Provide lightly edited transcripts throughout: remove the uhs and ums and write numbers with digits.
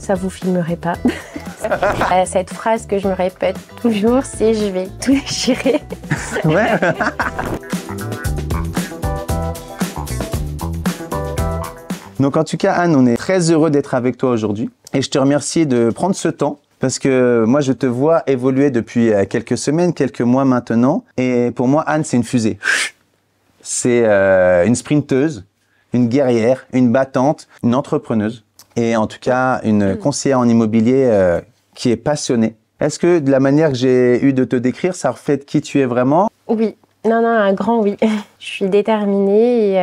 ça vous filmerait pas. Cette phrase que je me répète toujours, c'est je vais tout déchirer. Ouais. Donc en tout cas, Anne, on est très heureux d'être avec toi aujourd'hui. Et je te remercie de prendre ce temps. Parce que moi, je te vois évoluer depuis quelques semaines, quelques mois maintenant. Et pour moi, Anne, c'est une fusée. C'est une sprinteuse, une guerrière, une battante, une entrepreneuse. Et en tout cas, une conseillère en immobilier qui est passionnée. Est-ce que de la manière que j'ai eu de te décrire, ça reflète qui tu es vraiment? Oui. Non, un grand oui. Je suis déterminée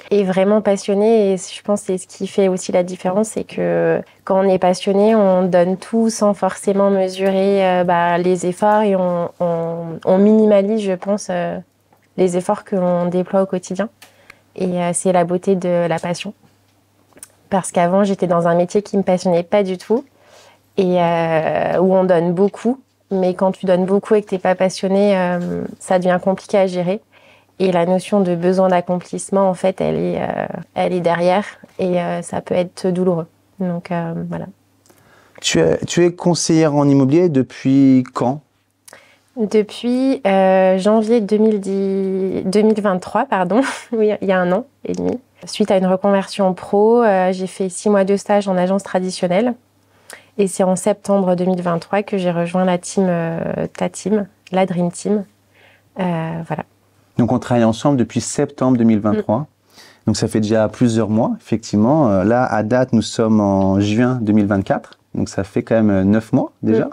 et vraiment passionnée. Et je pense que c'est ce qui fait aussi la différence, c'est que quand on est passionné, on donne tout sans forcément mesurer les efforts et on minimalise, je pense, les efforts que l'on déploie au quotidien. Et c'est la beauté de la passion. Parce qu'avant, j'étais dans un métier qui me passionnait pas du tout et où on donne beaucoup. Mais quand tu donnes beaucoup et que tu n'es pas passionné, ça devient compliqué à gérer. Et la notion de besoin d'accomplissement, en fait, elle est derrière et ça peut être douloureux. Donc, voilà. Tu es conseillère en immobilier depuis quand? Depuis janvier 2023, pardon. Oui, il y a 1 an et demi. Suite à une reconversion pro, j'ai fait 6 mois de stage en agence traditionnelle. Et c'est en septembre 2023 que j'ai rejoint la team, ta team, la Dream Team. Voilà. Donc on travaille ensemble depuis septembre 2023. Donc ça fait déjà plusieurs mois, effectivement. Là, à date, nous sommes en juin 2024. Donc ça fait quand même 9 mois déjà.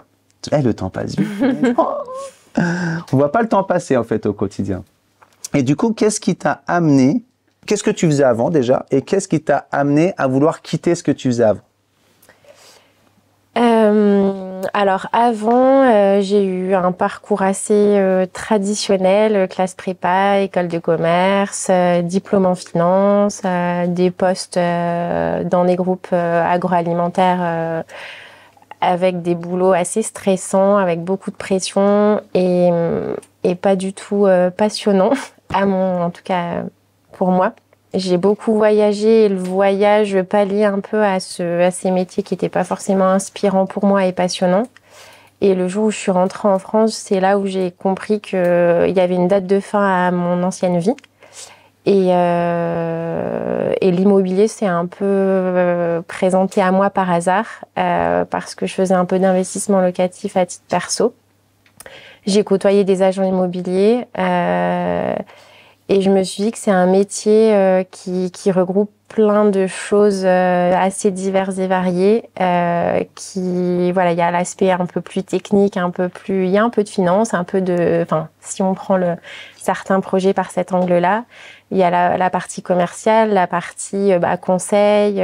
Le temps passe vite. On voit pas le temps passer en fait au quotidien. Et du coup, qu'est-ce qui t'a amené? Qu'est-ce que tu faisais avant déjà? Et qu'est-ce qui t'a amené à vouloir quitter ce que tu faisais avant? Alors avant, j'ai eu un parcours assez traditionnel, classe prépa, école de commerce, diplôme en finance, des postes dans des groupes agroalimentaires avec des boulots assez stressants, avec beaucoup de pression et pas du tout passionnant, en tout cas pour moi. J'ai beaucoup voyagé et le voyage palliait un peu à ces métiers qui n'étaient pas forcément inspirants pour moi et passionnants. Et le jour où je suis rentrée en France, c'est là où j'ai compris qu'il y avait une date de fin à mon ancienne vie. Et l'immobilier s'est un peu présenté à moi par hasard parce que je faisais un peu d'investissement locatif à titre perso. J'ai côtoyé des agents immobiliers et je me suis dit que c'est un métier qui regroupe plein de choses assez diverses et variées. Il y a l'aspect un peu plus technique, il y a un peu de finance, si on prend certains projets par cet angle-là, il y a la partie commerciale, la partie conseil.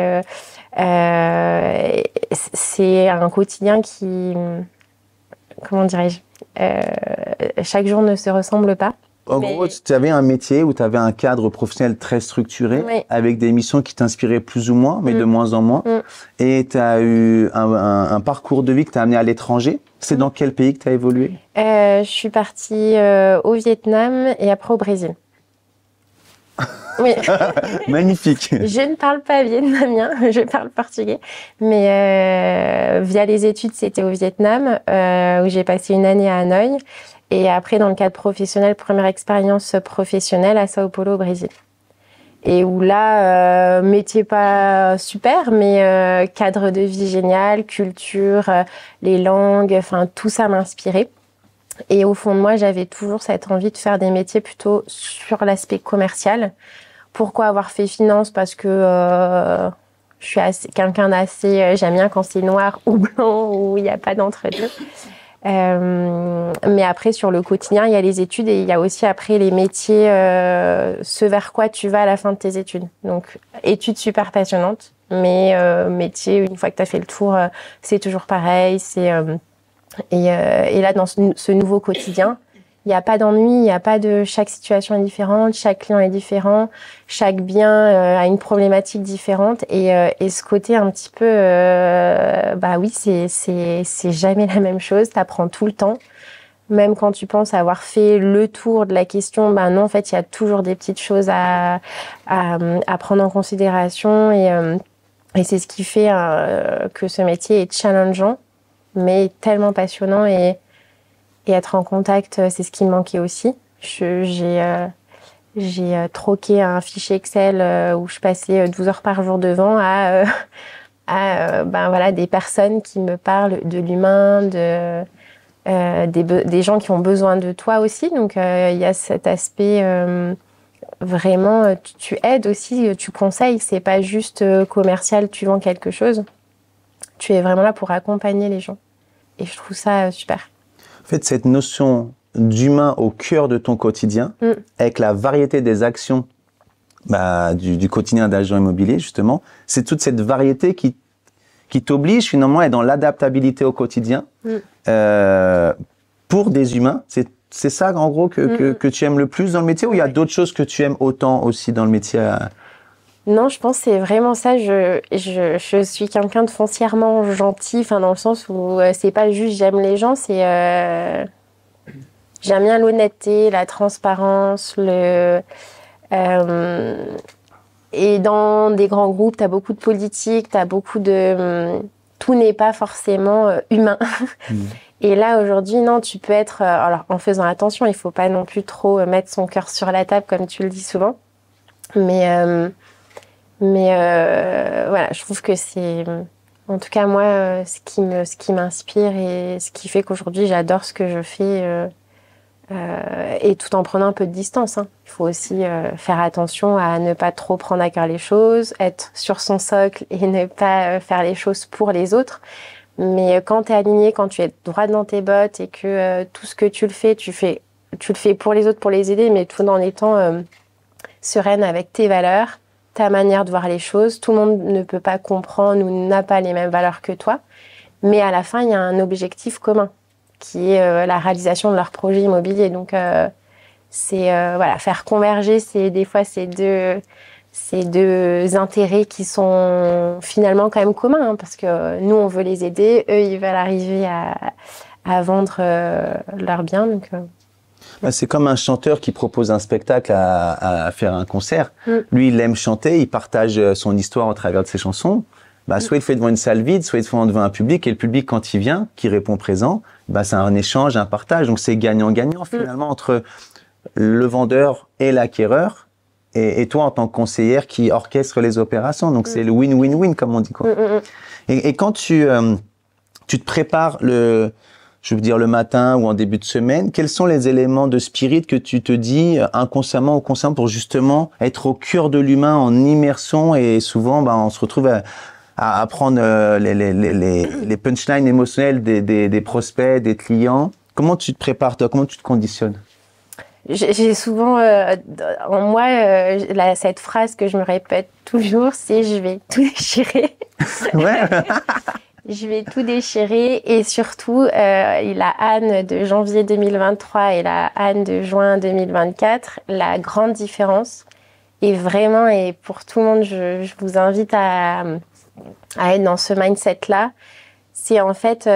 C'est un quotidien qui, comment dirais-je, chaque jour ne se ressemble pas. En gros, tu avais un métier où tu avais un cadre professionnel très structuré, avec des missions qui t'inspiraient plus ou moins, mais de moins en moins. Et tu as eu un parcours de vie que tu as amené à l'étranger. C'est dans quel pays que tu as évolué? Je suis partie au Vietnam et après au Brésil. Oui. Magnifique. Je ne parle pas vietnamien, je parle portugais. Mais via les études, c'était au Vietnam, où j'ai passé 1 année à Hanoï. Et après, dans le cadre professionnel, première expérience professionnelle à Sao Paulo, au Brésil. Et où là, métier pas super, mais cadre de vie génial, culture, les langues, tout ça m'inspirait. Et au fond de moi, j'avais toujours cette envie de faire des métiers plutôt sur l'aspect commercial. Pourquoi avoir fait finance? Parce que je suis quelqu'un d'assez... j'aime bien quand c'est noir ou blanc, où il n'y a pas d'entre-deux. Mais après, sur le quotidien, il y a les études et il y a aussi après les métiers, ce vers quoi tu vas à la fin de tes études. Donc, études super passionnantes, mais métier, une fois que tu as fait le tour, c'est toujours pareil. Et là, dans ce nouveau quotidien, il n'y a pas d'ennui, il n'y a pas de... Chaque situation est différente, chaque client est différent, chaque bien a une problématique différente. Et ce côté un petit peu... oui, c'est jamais la même chose, tu apprends tout le temps. Même quand tu penses avoir fait le tour de la question, non, en fait, il y a toujours des petites choses à prendre en considération. Et c'est ce qui fait que ce métier est challengeant, mais tellement passionnant. Et être en contact, c'est ce qui me manquait aussi. J'ai troqué un fichier Excel où je passais 12 heures par jour devant ben voilà, des personnes qui me parlent de l'humain, des gens qui ont besoin de toi aussi. Donc, il y a cet aspect vraiment, tu aides aussi, tu conseilles. C'est pas juste commercial, tu vends quelque chose. Tu es vraiment là pour accompagner les gens. Et je trouve ça super. En fait, cette notion d'humain au cœur de ton quotidien, avec la variété des actions du quotidien d'agent immobilier, justement, c'est toute cette variété qui t'oblige finalement à être dans l'adaptabilité au quotidien pour des humains. C'est ça, en gros, que tu aimes le plus dans le métier, ou il y a d'autres choses que tu aimes autant aussi dans le métier Non, je pense que c'est vraiment ça. Je suis quelqu'un de foncièrement gentil, enfin dans le sens où c'est pas juste j'aime les gens, c'est j'aime bien l'honnêteté, la transparence, et dans des grands groupes, t'as beaucoup de politique, t'as beaucoup de tout n'est pas forcément humain. Et là aujourd'hui, non, tu peux être alors en faisant attention, il faut pas non plus trop mettre son cœur sur la table comme tu le dis souvent, mais voilà, je trouve que c'est, en tout cas moi, ce qui m'inspire et ce qui fait qu'aujourd'hui j'adore ce que je fais, et tout en prenant un peu de distance. Hein. Il faut aussi faire attention à ne pas trop prendre à cœur les choses, être sur son socle et ne pas faire les choses pour les autres. Mais quand tu es aligné, quand tu es droit dans tes bottes et que tout ce que tu le fais pour les autres, pour les aider, mais tout en étant sereine avec tes valeurs, ta manière de voir les choses. Tout le monde ne peut pas comprendre ou n'a pas les mêmes valeurs que toi. Mais à la fin, il y a un objectif commun qui est la réalisation de leur projet immobilier. Donc, c'est voilà, faire converger des fois ces deux intérêts qui sont finalement quand même communs, hein, parce que nous, on veut les aider, eux, ils veulent arriver à vendre leurs biens. Donc, c'est comme un chanteur qui propose un spectacle à faire un concert. Lui, il aime chanter, il partage son histoire au travers de ses chansons. Soit il fait devant une salle vide, soit il fait devant un public, et le public, quand il vient, qui répond présent, c'est un échange, un partage. Donc c'est gagnant-gagnant finalement entre le vendeur et l'acquéreur, et toi en tant que conseillère qui orchestre les opérations. Donc c'est le win-win-win, comme on dit, quoi. Et quand tu te prépares le matin ou en début de semaine, quels sont les éléments de spirit que tu te dis inconsciemment ou consciemment pour justement être au cœur de l'humain en immersion? Et souvent, on se retrouve à prendre les punchlines émotionnelles des prospects, des clients. Comment tu te prépares, toi? Comment tu te conditionnes? J'ai souvent en moi cette phrase que je me répète toujours, c'est je vais tout déchirer. Ouais. Je vais tout déchirer, et surtout la Anne de janvier 2023 et la Anne de juin 2024, la grande différence est vraiment, et pour tout le monde, je vous invite à être dans ce mindset-là. C'est en fait,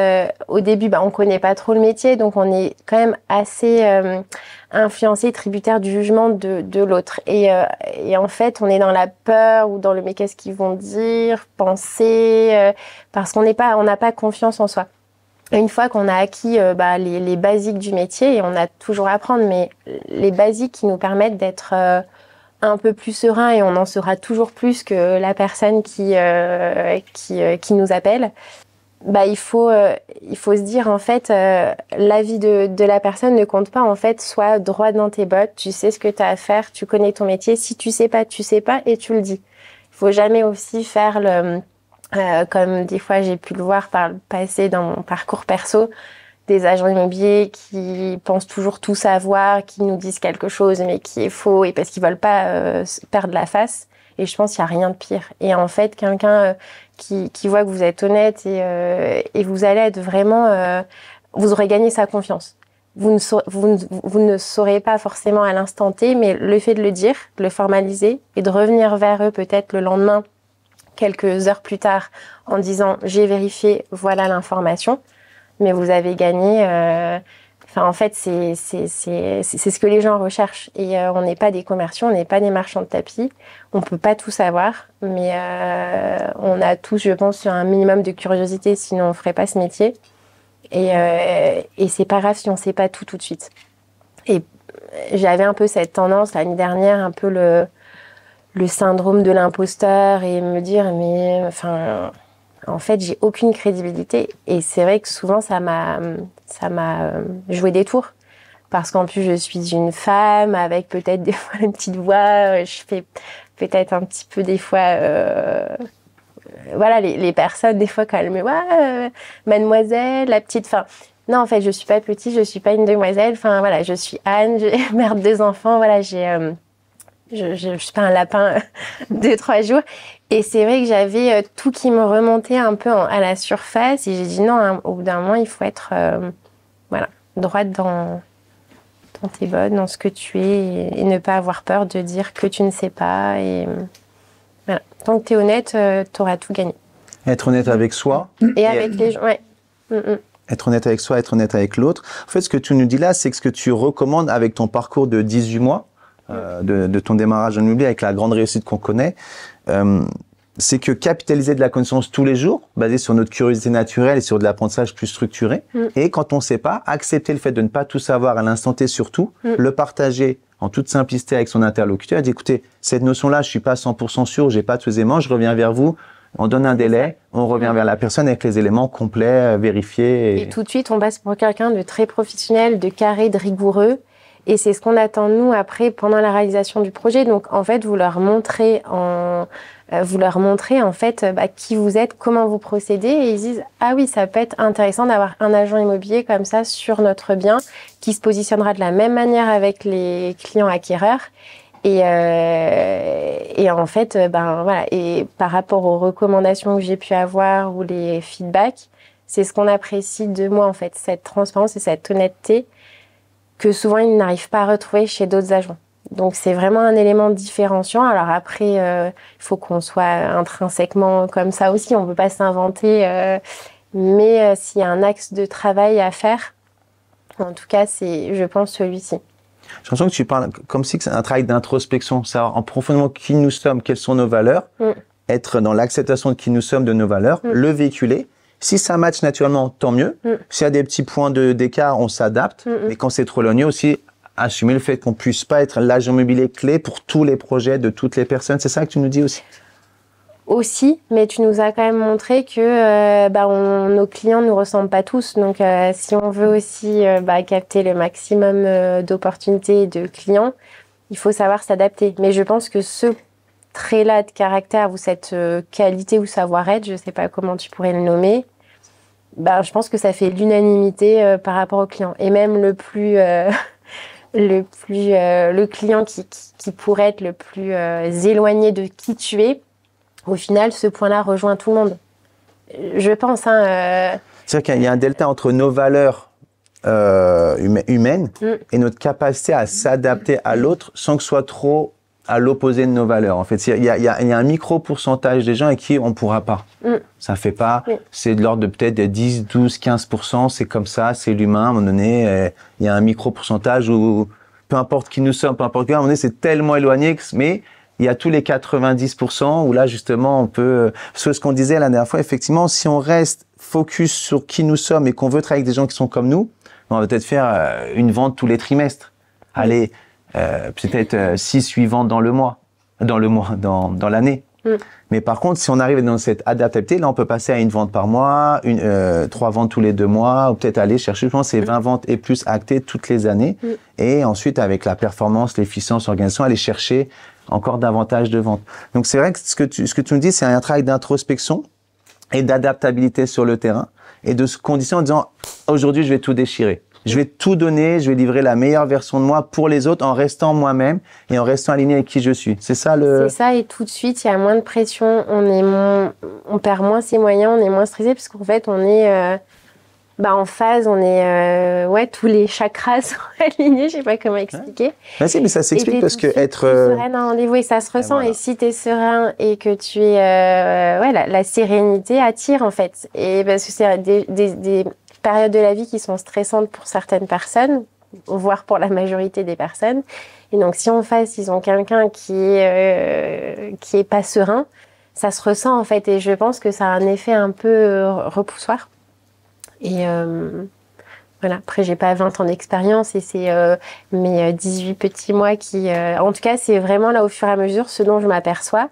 au début, on connaît pas trop le métier, donc on est quand même assez influencé, tributaire du jugement de l'autre. Et en fait, on est dans la peur ou dans le mais qu'est-ce qu'ils vont dire, penser, parce qu'on n'a pas confiance en soi. Une fois qu'on a acquis les basiques du métier, et on a toujours à apprendre, mais les basiques qui nous permettent d'être un peu plus serein, et on en sera toujours plus que la personne qui nous appelle. Il faut se dire, en fait, l'avis de la personne ne compte pas. En fait, sois droit dans tes bottes, tu sais ce que tu as à faire, tu connais ton métier. Si tu sais pas, et tu le dis. Il faut jamais aussi faire comme des fois j'ai pu le voir par le passé dans mon parcours perso, des agents immobiliers qui pensent toujours tout savoir, qui nous disent quelque chose mais qui est faux, et parce qu'ils veulent pas perdre la face. Et je pense qu'il n'y a rien de pire. Et en fait, quelqu'un qui voit que vous êtes honnête et vous allez être vraiment... vous aurez gagné sa confiance. Vous ne saurez pas forcément à l'instant T, mais le fait de le dire, de le formaliser et de revenir vers eux peut-être le lendemain, quelques heures plus tard, en disant « j'ai vérifié, voilà l'information », mais vous avez gagné Enfin, en fait, c'est ce que les gens recherchent. Et on n'est pas des commerciaux, on n'est pas des marchands de tapis. On peut pas tout savoir, mais on a tous, je pense, un minimum de curiosité, sinon on ferait pas ce métier. Et c'est pas grave si on sait pas tout de suite. Et j'avais un peu cette tendance l'année dernière, un peu le syndrome de l'imposteur et me dire, mais enfin, en fait, j'ai aucune crédibilité. Et c'est vrai que souvent, ça m'a joué des tours. Parce qu'en plus, je suis une femme avec peut-être des fois une petite voix. Je fais peut-être un petit peu des fois... voilà, les personnes, des fois, quand elles me voient, mademoiselle, la petite... Enfin, non, en fait, je suis pas petite, je suis pas une demoiselle. Enfin, voilà, je suis Anne, mère de 2 enfants. Voilà, je suis pas un lapin de 3 jours. Et c'est vrai que j'avais tout qui me remontait un peu à la surface. Et j'ai dit non, hein, au bout d'un moment, il faut être voilà, droite dans tes bottes, dans ce que tu es. Et ne pas avoir peur de dire que tu ne sais pas. Et voilà. Tant que tu es honnête, tu auras tout gagné. Être honnête avec soi. Et avec les gens, ouais. Être honnête avec soi, être honnête avec l'autre. En fait, ce que tu nous dis là, c'est que ce que tu recommandes avec ton parcours de 18 mois, de ton démarrage en immobilier, avec la grande réussite qu'on connaît, c'est que capitaliser de la connaissance tous les jours, basé sur notre curiosité naturelle et sur de l'apprentissage plus structuré. Et quand on ne sait pas, accepter le fait de ne pas tout savoir à l'instant T surtout, le partager en toute simplicité avec son interlocuteur, et dire, écoutez, cette notion-là, je suis pas 100% sûr, j'ai pas tous les éléments, je reviens vers vous. On donne un délai, on revient vers la personne avec les éléments complets, vérifiés. Et tout de suite, on passe pour quelqu'un de très professionnel, de carré, de rigoureux. Et c'est ce qu'on attend de nous après, pendant la réalisation du projet. Donc, en fait, vous leur montrez en fait qui vous êtes, comment vous procédez. Et ils disent, ah oui, ça peut être intéressant d'avoir un agent immobilier comme ça sur notre bien, qui se positionnera de la même manière avec les clients acquéreurs. Et en fait, voilà. Et par rapport aux recommandations que j'ai pu avoir ou les feedbacks, c'est ce qu'on apprécie de moi, en fait, cette transparence et cette honnêteté que souvent ils n'arrivent pas à retrouver chez d'autres agents. Donc c'est vraiment un élément différenciant. Alors après, il faut qu'on soit intrinsèquement comme ça aussi. On ne peut pas s'inventer. Mais s'il y a un axe de travail à faire, en tout cas, c'est, je pense, celui-ci. J'ai l'impression que tu parles comme si c'est un travail d'introspection, savoir en profondément qui nous sommes, quelles sont nos valeurs, être dans l'acceptation de qui nous sommes, de nos valeurs, le véhiculer. Si ça match naturellement, tant mieux. S'il y a des petits points d'écart, on s'adapte. Mais quand c'est trop éloigné aussi, assumer le fait qu'on puisse pas être l'agent immobilier clé pour tous les projets de toutes les personnes. C'est ça que tu nous dis aussi? Aussi, mais tu nous as quand même montré que nos clients ne nous ressemblent pas tous. Donc, si on veut aussi capter le maximum d'opportunités et de clients, il faut savoir s'adapter. Mais je pense que ce trait-là de caractère ou cette qualité ou savoir-être, je ne sais pas comment tu pourrais le nommer, je pense que ça fait l'unanimité par rapport aux clients. Et même le client qui pourrait être le plus éloigné de qui tu es, au final, ce point-là rejoint tout le monde. Je pense. C'est-à-dire qu'il y a un delta entre nos valeurs humaines et notre capacité à s'adapter à l'autre sans que ce soit trop à l'opposé de nos valeurs. En fait, il y a un micro pourcentage des gens avec qui on ne pourra pas. Ça fait pas. C'est de l'ordre de peut-être de 10, 12, 15%. C'est comme ça, c'est l'humain. À un moment donné, il y a un micro pourcentage où peu importe qui nous sommes, peu importe qui, à un moment donné, c'est tellement éloigné mais il y a tous les 90% où là, justement, on peut... Ce qu'on disait la dernière fois, effectivement, si on reste focus sur qui nous sommes et qu'on veut travailler avec des gens qui sont comme nous, on va peut-être faire une vente tous les trimestres. Allez, peut-être 6-8 ventes dans l'année. Mais par contre, si on arrive dans cette adaptabilité, là, on peut passer à une vente par mois, 3 ventes tous les 2 mois, ou peut-être aller chercher, je pense, ces 20 ventes et plus actées toutes les années. Et ensuite, avec la performance, l'efficience, l'organisation, aller chercher encore davantage de ventes. Donc, c'est vrai que ce que tu me dis, c'est un travail d'introspection et d'adaptabilité sur le terrain et de se conditionner en disant, aujourd'hui, je vais tout déchirer. Je vais tout donner, je vais livrer la meilleure version de moi pour les autres en restant moi-même et en restant aligné avec qui je suis. C'est ça le... C'est ça, et tout de suite, il y a moins de pression, on perd moins ses moyens, on est moins stressé parce qu'en fait, on est en phase, on est... tous les chakras sont alignés, je sais pas comment expliquer. Si, mais ça s'explique parce que être... sereine à un rendez-vous et ça se ressent. Et si tu es serein et que tu es... la sérénité attire en fait. Et parce que c'est périodes de la vie qui sont stressantes pour certaines personnes, voire pour la majorité des personnes. Et donc, si en face, ils ont quelqu'un qui est pas serein, ça se ressent, en fait. Et je pense que ça a un effet un peu repoussoir. Et voilà. Après, j'ai pas 20 ans d'expérience et c'est mes 18 petits mois qui... en tout cas, c'est vraiment là, au fur et à mesure, ce dont je m'aperçois.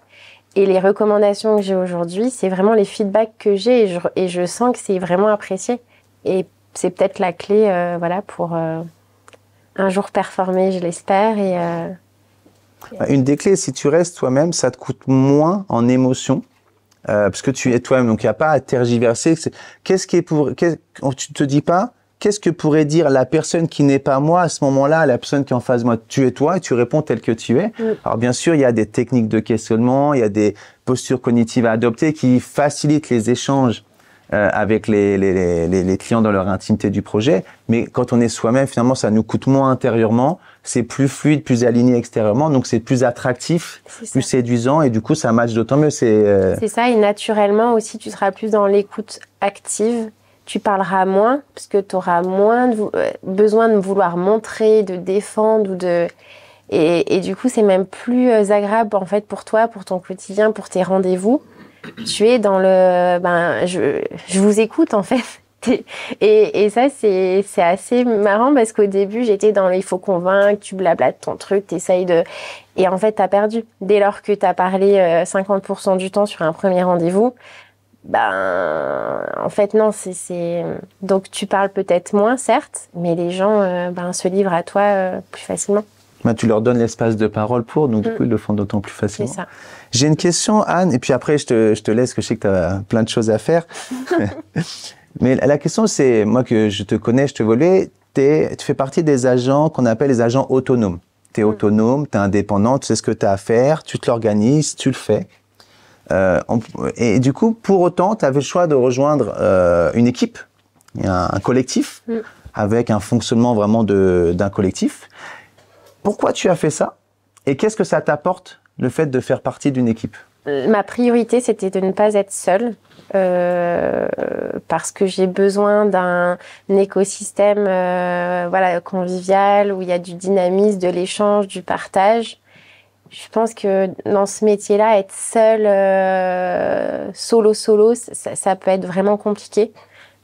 Et les recommandations que j'ai aujourd'hui, c'est vraiment les feedbacks que j'ai et je sens que c'est vraiment apprécié. Et c'est peut-être la clé, voilà, pour... un jour performer, je l'espère. Une des clés, si tu restes toi-même, ça te coûte moins en émotion, parce que tu es toi-même, donc il n'y a pas à tergiverser. Tu te dis pas, qu'est-ce que pourrait dire la personne qui n'est pas moi à ce moment-là, la personne qui est en face de moi? Tu es toi et tu réponds tel que tu es. Alors bien sûr, il y a des techniques de questionnement, il y a des postures cognitives à adopter qui facilitent les échanges avec les clients dans leur intimité du projet. Mais quand on est soi-même, finalement, ça nous coûte moins intérieurement. C'est plus fluide, plus aligné extérieurement. Donc, c'est plus attractif, plus séduisant. Et du coup, ça match d'autant mieux. C'est ça. Et naturellement aussi, tu seras plus dans l'écoute active. Tu parleras moins parce que tu auras moins besoin de vouloir montrer, de défendre et du coup, c'est même plus agréable en fait pour toi, pour ton quotidien, pour tes rendez-vous. Tu es dans je vous écoute en fait. Et ça, c'est assez marrant parce qu'au début, j'étais dans il faut convaincre, tu blablates ton truc, t'essayes de... Et en fait, t'as perdu. Dès lors que t'as parlé 50% du temps sur un premier rendez-vous, en fait, non, donc tu parles peut-être moins, certes, mais les gens se livrent à toi plus facilement. Tu leur donnes l'espace de parole donc du coup, ils le font d'autant plus facilement. C'est ça. J'ai une question, Anne, et puis après, je te laisse, que je sais que tu as plein de choses à faire. Mais la question, c'est, moi que je te connais, je te volais, tu fais partie des agents qu'on appelle les agents autonomes. Tu es autonome, tu es indépendant, tu sais ce que tu as à faire, tu te l'organises, tu le fais. Et du coup, pour autant, tu avais le choix de rejoindre une équipe, un collectif, avec un fonctionnement vraiment d'un collectif. Pourquoi tu as fait ça? Et qu'est-ce que ça t'apporte, le fait de faire partie d'une équipe? Ma priorité, c'était de ne pas être seule, parce que j'ai besoin d'un écosystème convivial, où il y a du dynamisme, de l'échange, du partage. Je pense que dans ce métier-là, être seule, solo, ça peut être vraiment compliqué.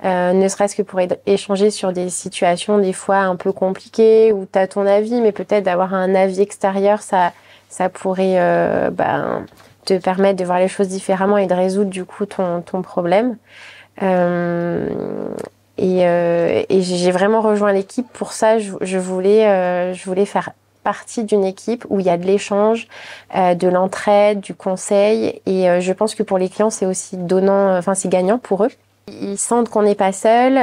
Ne serait-ce que pour échanger sur des situations des fois un peu compliquées où tu as ton avis, mais peut-être d'avoir un avis extérieur, ça pourrait te permettre de voir les choses différemment et de résoudre du coup ton problème. Et j'ai vraiment rejoint l'équipe pour ça. Je voulais faire partie d'une équipe où il y a de l'échange, de l'entraide, du conseil. Et je pense que pour les clients, c'est aussi donnant, c'est gagnant pour eux. Ils sentent qu'on n'est pas seul,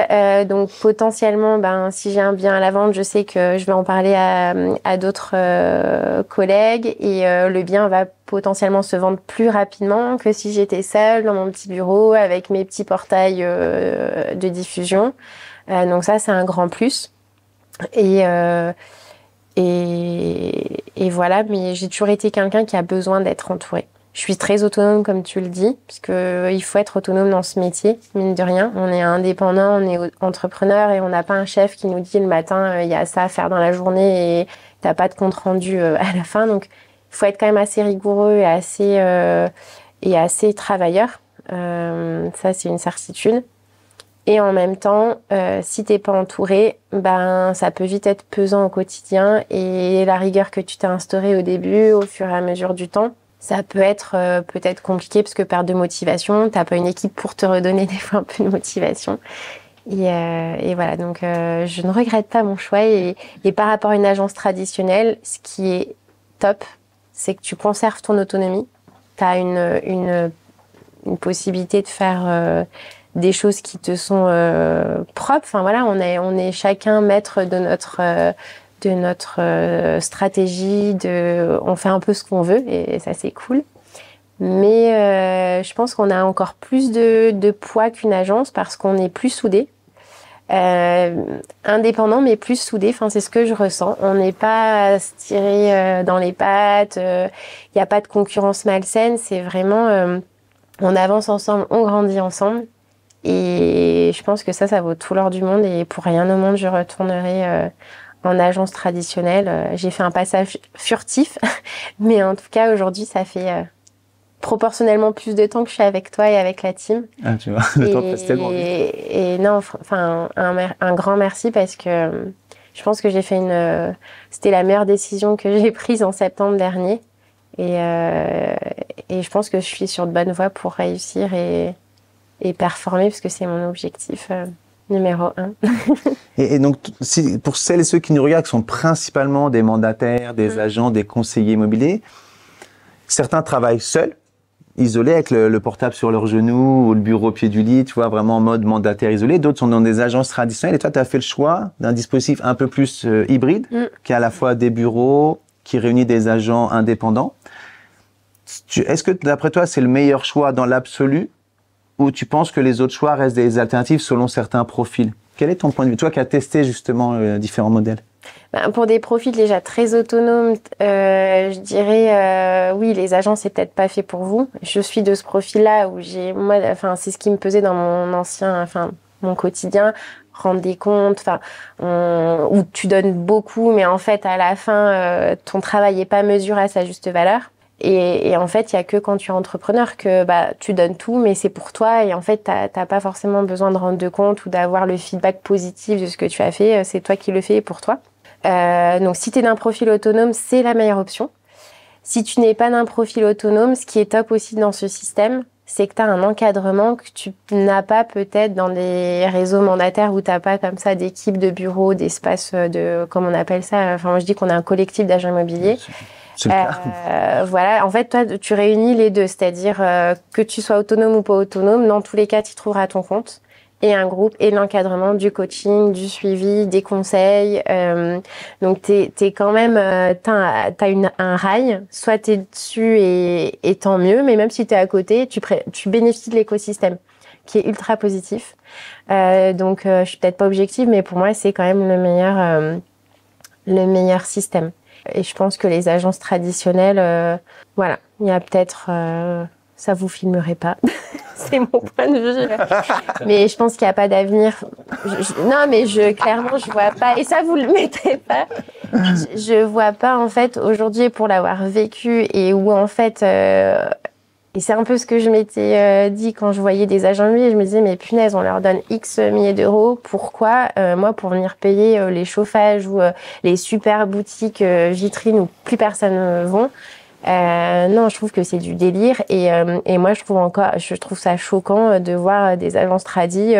donc potentiellement, si j'ai un bien à la vente, je sais que je vais en parler à d'autres collègues et le bien va potentiellement se vendre plus rapidement que si j'étais seule dans mon petit bureau avec mes petits portails de diffusion. Donc ça, c'est un grand plus. Et voilà, mais j'ai toujours été quelqu'un qui a besoin d'être entouré. Je suis très autonome, comme tu le dis, parce que il faut être autonome dans ce métier, mine de rien. On est indépendant, on est entrepreneur et on n'a pas un chef qui nous dit le matin, il y a ça à faire dans la journée et t'as pas de compte rendu à la fin. Donc, il faut être quand même assez rigoureux et assez travailleur. Ça, c'est une certitude. Et en même temps, si t'es pas entouré, ça peut vite être pesant au quotidien et la rigueur que tu t'es instaurée au début, au fur et à mesure du temps, ça peut être peut-être compliqué parce que perte de motivation, t'as pas une équipe pour te redonner des fois un peu de motivation. Et voilà, donc je ne regrette pas mon choix. Et par rapport à une agence traditionnelle, ce qui est top, c'est que tu conserves ton autonomie. T'as une possibilité de faire des choses qui te sont propres. Enfin voilà, on est chacun maître de notre stratégie, on fait un peu ce qu'on veut et ça c'est cool. Mais je pense qu'on a encore plus de poids qu'une agence parce qu'on est plus soudés. Indépendant mais plus soudés, enfin c'est ce que je ressens. On n'est pas à se tirer dans les pattes, il n'y a pas de concurrence malsaine, c'est vraiment on avance ensemble, on grandit ensemble. Et je pense que ça vaut tout l'or du monde. Et pour rien au monde, je retournerai en agence traditionnelle. J'ai fait un passage furtif, mais en tout cas, aujourd'hui, ça fait proportionnellement plus de temps que je suis avec toi et avec la team. Ah, tu vois, le temps passe tellement vite. Et non, enfin, un grand merci parce que je pense que j'ai fait c'était la meilleure décision que j'ai prise en septembre dernier. Et je pense que je suis sur de bonnes voies pour réussir et performer parce que c'est mon objectif numéro 1. Et donc, pour celles et ceux qui nous regardent, qui sont principalement des mandataires, des agents, des conseillers immobiliers, certains travaillent seuls, isolés avec le portable sur leur genou ou le bureau au pied du lit, tu vois, vraiment en mode mandataire isolé. D'autres sont dans des agences traditionnelles et toi, tu as fait le choix d'un dispositif un peu plus hybride, qui a à la fois des bureaux, qui réunit des agents indépendants. Est-ce que, d'après toi, c'est le meilleur choix dans l'absolu ou tu penses que les autres choix restent des alternatives selon certains profils? Quel est ton point de vue, toi qui as testé justement différents modèles? Pour des profils déjà très autonomes, je dirais oui, les agents c'est peut-être pas fait pour vous. Je suis de ce profil-là où c'est ce qui me pesait dans mon quotidien, rendre des comptes, où tu donnes beaucoup, mais en fait à la fin ton travail est pas mesuré à sa juste valeur. Et en fait, il y a que quand tu es entrepreneur que tu donnes tout, mais c'est pour toi. Et en fait, t'as pas forcément besoin de rendre de compte ou d'avoir le feedback positif de ce que tu as fait. C'est toi qui le fais pour toi. Donc, si tu es d'un profil autonome, c'est la meilleure option. Si tu n'es pas d'un profil autonome, ce qui est top aussi dans ce système, c'est que tu as un encadrement que tu n'as pas peut-être dans des réseaux mandataires où tu n'as pas comme ça d'équipe de bureaux, d'espace comme on appelle ça. Enfin, moi, je dis qu'on est un collectif d'agents immobiliers. Voilà, en fait, toi, tu réunis les deux, c'est-à-dire que tu sois autonome ou pas autonome, dans tous les cas, tu trouveras ton compte et un groupe et l'encadrement, du coaching, du suivi, des conseils. Donc, t'es quand même, t'as un rail, soit t'es dessus et tant mieux, mais même si t'es à côté, tu bénéficies de l'écosystème qui est ultra positif. Donc, je suis peut-être pas objective, mais pour moi, c'est quand même le meilleur système. Et je pense que les agences traditionnelles, voilà, il y a peut-être, ça vous filmerait pas, c'est mon point de vue. Mais je pense qu'il n'y a pas d'avenir. Non, mais clairement, je vois pas. Et ça, vous le mettrez pas. Je vois pas en fait aujourd'hui pour l'avoir vécu et où en fait. Et c'est un peu ce que je m'étais dit quand je voyais des agents immobiliers. Je me disais, mais punaise, on leur donne X milliers d'euros. Pourquoi moi, pour venir payer les chauffages ou les super boutiques vitrines où plus personne ne vont, non, je trouve que c'est du délire. Et moi, je trouve ça choquant de voir des agences tradis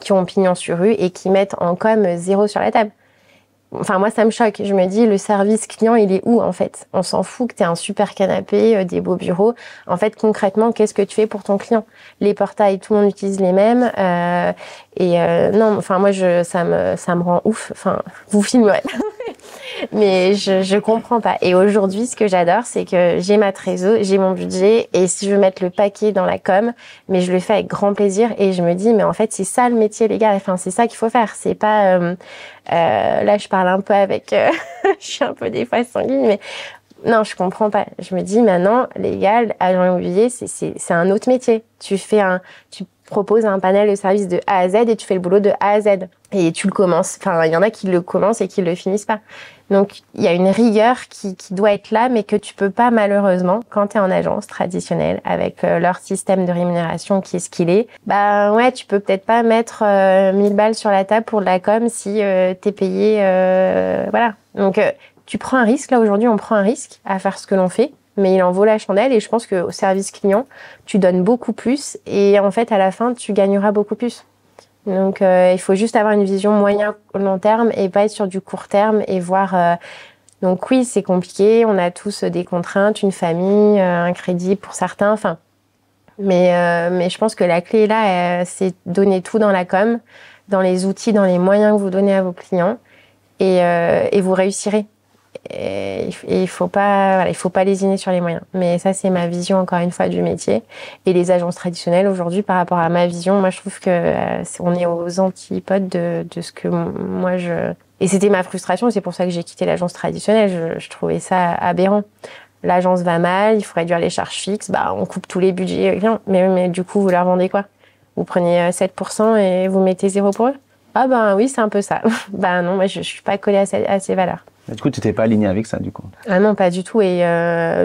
qui ont pignon sur rue et qui mettent en com 0 sur la table. Enfin, moi, ça me choque. Je me dis, le service client, il est où, en fait? On s'en fout que tu aies un super canapé, des beaux bureaux. En fait, concrètement, qu'est-ce que tu fais pour ton client? Les portails, tout le monde utilise les mêmes. Non, enfin, moi, ça me rend ouf. Enfin, vous filmerez. Mais je comprends pas. Et aujourd'hui, ce que j'adore, c'est que j'ai ma trésor, j'ai mon budget, et si je veux mettre le paquet dans la com, mais je le fais avec grand plaisir, et je me dis, mais en fait, c'est ça le métier, les gars. Enfin, c'est ça qu'il faut faire. C'est pas, là, je parle un peu avec, je suis un peu des fois sanguine, mais non, je comprends pas. Je me dis, maintenant, les gars, agent immobilier, c'est un autre métier. Tu proposes un panel de services de A à Z et tu fais le boulot de A à Z. Et tu le commences. Enfin, il y en a qui le commencent et qui le finissent pas. Donc, il y a une rigueur qui doit être là, mais que tu peux pas, malheureusement, quand tu es en agence traditionnelle, avec leur système de rémunération qui est ce qu'il est. Bah, ouais, tu peux peut-être pas mettre 1000 balles sur la table pour de la com si t'es payé, voilà. Donc, tu prends un risque. Là, aujourd'hui, on prend un risque à faire ce que l'on fait, mais il en vaut la chandelle. Et je pense qu'au service client, tu donnes beaucoup plus. Et en fait, à la fin, tu gagneras beaucoup plus. Donc, il faut juste avoir une vision moyen-long terme et pas être sur du court terme et voir... Donc oui, c'est compliqué. On a tous des contraintes, une famille, un crédit pour certains. Enfin, mais je pense que la clé là, c'est donner tout dans la com, dans les outils, dans les moyens que vous donnez à vos clients et vous réussirez. Et il faut pas lésiner sur les moyens. Mais ça, c'est ma vision, encore une fois, du métier. Et les agences traditionnelles, aujourd'hui, par rapport à ma vision, moi, je trouve que on est aux antipodes de ce que moi, Et c'était ma frustration, c'est pour ça que j'ai quitté l'agence traditionnelle. Je trouvais ça aberrant. L'agence va mal, il faut réduire les charges fixes, bah, on coupe tous les budgets. Mais du coup, vous leur vendez quoi? Vous prenez 7% et vous mettez 0 pour eux? Ah ben oui, c'est un peu ça. Ben non, moi je suis pas collée à ces valeurs. Du coup, tu n'étais pas alignée avec ça, du coup? Ah non, pas du tout. Et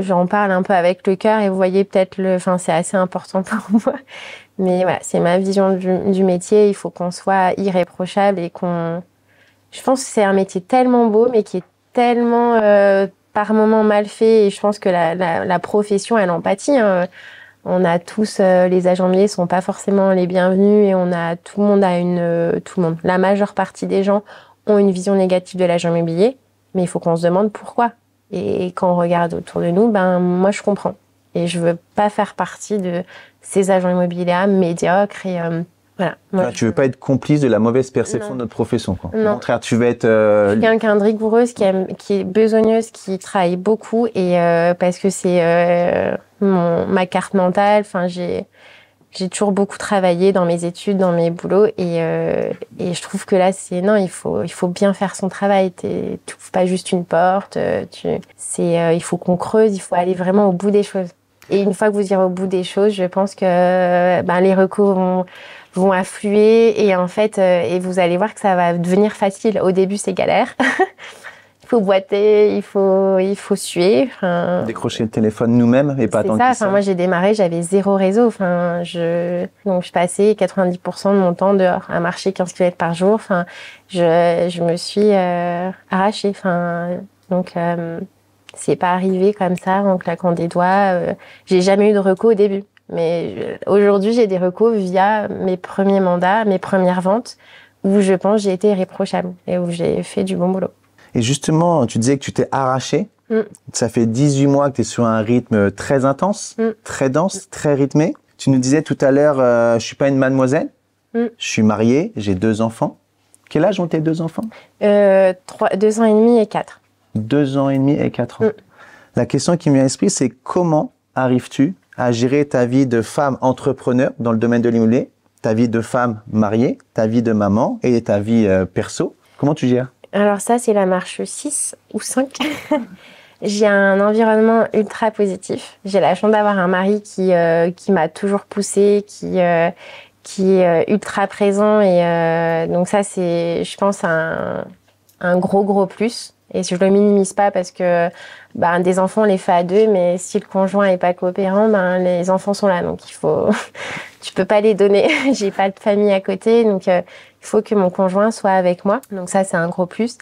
j'en parle un peu avec le cœur et vous voyez peut-être enfin, c'est assez important pour moi. Mais voilà, c'est ma vision du métier. Il faut qu'on soit irréprochable et qu'on... Je pense que c'est un métier tellement beau, mais qui est tellement par moments mal fait. Et je pense que la profession, elle en pâtit, hein. On a tous, les agents immobiliers sont pas forcément les bienvenus et tout le monde tout le monde. La majeure partie des gens ont une vision négative de l'agent immobilier, mais il faut qu'on se demande pourquoi. Et quand on regarde autour de nous, ben, moi, je comprends. Et je veux pas faire partie de ces agents immobiliers médiocres et, voilà. Moi, tu veux pas être complice de la mauvaise perception de notre profession, quoi. Non. Au contraire, tu veux être... Je suis quelqu'un de rigoureuse, qui est besogneuse, qui travaille beaucoup et parce que c'est ma carte mentale. Enfin, j'ai toujours beaucoup travaillé dans mes études, dans mes boulots et je trouve que là, non, il faut bien faire son travail. Tu ouvres pas juste une porte. Il faut qu'on creuse, il faut aller vraiment au bout des choses. Et une fois que vous irez au bout des choses, je pense que les recours vont affluer et en fait, et vous allez voir que ça va devenir facile. Au début, c'est galère. Il faut boiter, il faut suer. Enfin, décrocher le téléphone nous-mêmes et pas tant que ça. Enfin, moi, j'ai démarré, j'avais 0 réseau. Enfin, donc je passais 90% de mon temps dehors à marcher 15 km par jour. Enfin, je me suis arrachée. Enfin, donc c'est pas arrivé comme ça en claquant des doigts. J'ai jamais eu de recours au début. Mais aujourd'hui, j'ai des recos via mes premiers mandats, mes premières ventes, où je pense j'ai été irréprochable et où j'ai fait du bon boulot. Et justement, tu disais que tu t'es arrachée. Ça fait 18 mois que tu es sur un rythme très intense, très dense, très rythmé. Tu nous disais tout à l'heure, je suis pas une mademoiselle, je suis mariée, j'ai 2 enfants. Quel âge ont tes 2 enfants? 2 ans et demi et 4. 2 ans et demi et 4 ans. La question qui me vient à l'esprit, c'est comment arrives-tu à gérer ta vie de femme entrepreneur dans le domaine de l'immobilier, ta vie de femme mariée, ta vie de maman et ta vie perso? Comment tu gères? Alors ça, c'est la marche 6 ou 5. J'ai un environnement ultra positif. J'ai la chance d'avoir un mari qui m'a toujours poussée, qui est ultra présent. Et donc ça, c'est, je pense, un gros plus. Et je le minimise pas parce que des enfants, on les fait à 2, mais si le conjoint est pas coopérant, les enfants sont là. Donc tu peux pas les donner. J'ai pas de famille à côté, donc il faut que mon conjoint soit avec moi. Donc ça, c'est un gros plus.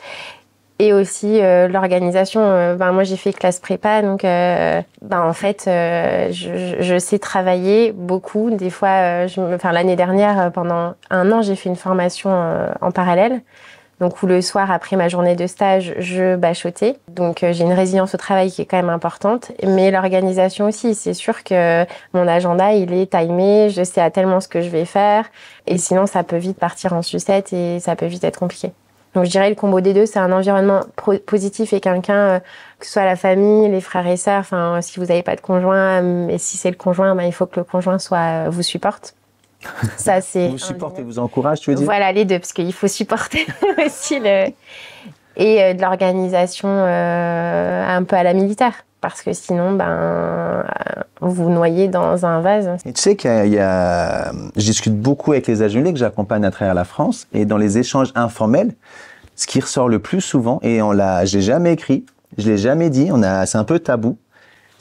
Et aussi l'organisation. Moi, j'ai fait classe prépa, donc en fait, je sais travailler beaucoup. Des fois, l'année dernière, pendant 1 an, j'ai fait une formation en parallèle. Donc, où le soir, après ma journée de stage, je bachotais. Donc, j'ai une résilience au travail qui est quand même importante. Mais l'organisation aussi, c'est sûr que mon agenda, il est timé. Je sais à tellement ce que je vais faire. Et sinon, ça peut vite partir en sucette et ça peut vite être compliqué. Donc, je dirais le combo des deux, c'est un environnement positif et quelqu'un, que ce soit la famille, les frères et sœurs, enfin, si vous n'avez pas de conjoint, et si c'est le conjoint, il faut que le conjoint vous supporte. Ça, c'est vous supporte et vous encourage, tu veux dire? Voilà, les deux, parce qu'il faut supporter aussi de l'organisation un peu à la militaire, parce que sinon, vous noyez dans un vase. Et tu sais je discute beaucoup avec les agents immobiliers que j'accompagne à travers la France, et dans les échanges informels, ce qui ressort le plus souvent, et je l'ai jamais écrit, je l'ai jamais dit, c'est un peu tabou,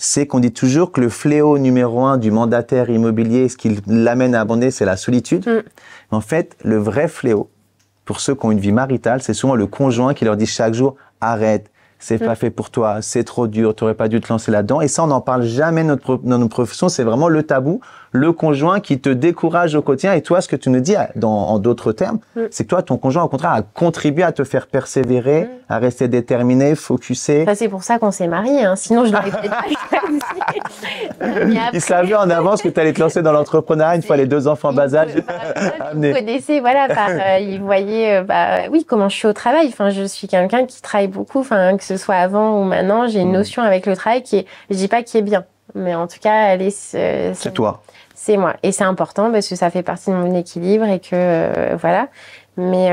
c'est qu'on dit toujours que le fléau numéro 1 du mandataire immobilier, ce qui l'amène à abandonner, c'est la solitude. Mais en fait, le vrai fléau, pour ceux qui ont une vie maritale, c'est souvent le conjoint qui leur dit chaque jour « arrête, c'est pas fait pour toi, c'est trop dur, tu n'aurais pas dû te lancer là-dedans ». Et ça, on n'en parle jamais dans notre profession, c'est vraiment le tabou, le conjoint qui te décourage au quotidien. Et toi, ce que tu nous dis en d'autres termes, c'est que toi, ton conjoint, au contraire, a contribué à te faire persévérer, à rester déterminé, focusé. C'est pour ça qu'on s'est mariés, hein. Sinon je l'aurais peut-être pas choisi. Il savait en avance que tu allais te lancer dans l'entrepreneuriat une fois les 2 enfants bas âge. Ils connaissaient, ils voyaient, oui, comment je suis au travail. Enfin, je suis quelqu'un qui travaille beaucoup. Enfin, que ce soit avant ou maintenant, j'ai une notion avec le travail je dis pas qui est bien, mais en tout cas, c'est toi. C'est moi. Et c'est important parce que ça fait partie de mon équilibre et que voilà. Mais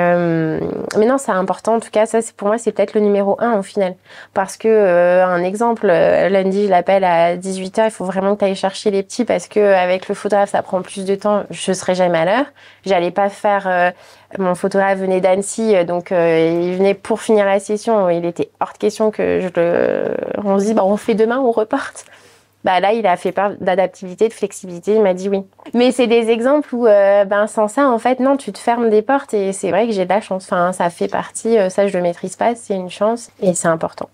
non, c'est important. En tout cas, ça, pour moi, c'est peut-être le numéro 1 au final. Parce que, un exemple, lundi, je l'appelle à 18h, il faut vraiment que tu ailles chercher les petits parce que avec le photographe, ça prend plus de temps. Je serai jamais à l'heure. J'allais pas faire... mon photographe venait d'Annecy, donc il venait pour finir la session. Il était hors de question que on se dit, on fait demain, on reporte. Là, il a fait part d'adaptabilité, de flexibilité. Il m'a dit oui. Mais c'est des exemples où, sans ça, en fait, non, tu te fermes des portes et c'est vrai que j'ai de la chance. Enfin, ça fait partie, ça, je le maîtrise pas, c'est une chance et c'est important.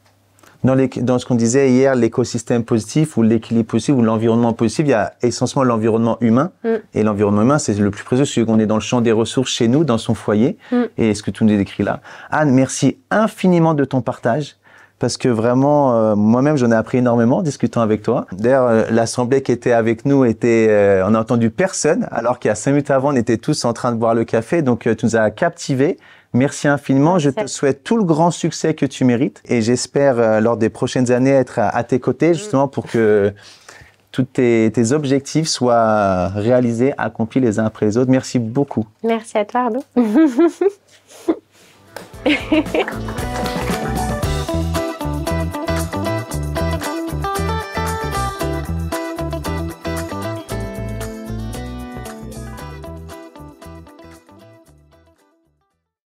Dans ce qu'on disait hier, l'écosystème positif ou l'équilibre positif ou l'environnement positif, il y a essentiellement l'environnement humain. Et l'environnement humain, c'est le plus précieux, c'est qu'on est dans le champ des ressources chez nous, dans son foyer. Et ce que tu nous décris là. Anne, merci infiniment de ton partage. Parce que vraiment, moi-même, j'en ai appris énormément en discutant avec toi. D'ailleurs, l'assemblée qui était avec nous on n'a entendu personne, alors qu'il y a 5 minutes avant, on était tous en train de boire le café. Donc, tu nous as captivés. Merci infiniment. Je te souhaite tout le grand succès que tu mérites. Et j'espère, lors des prochaines années, être à tes côtés, justement, pour que tous tes objectifs soient réalisés, accomplis les uns après les autres. Merci beaucoup. Merci à toi, Arnaud.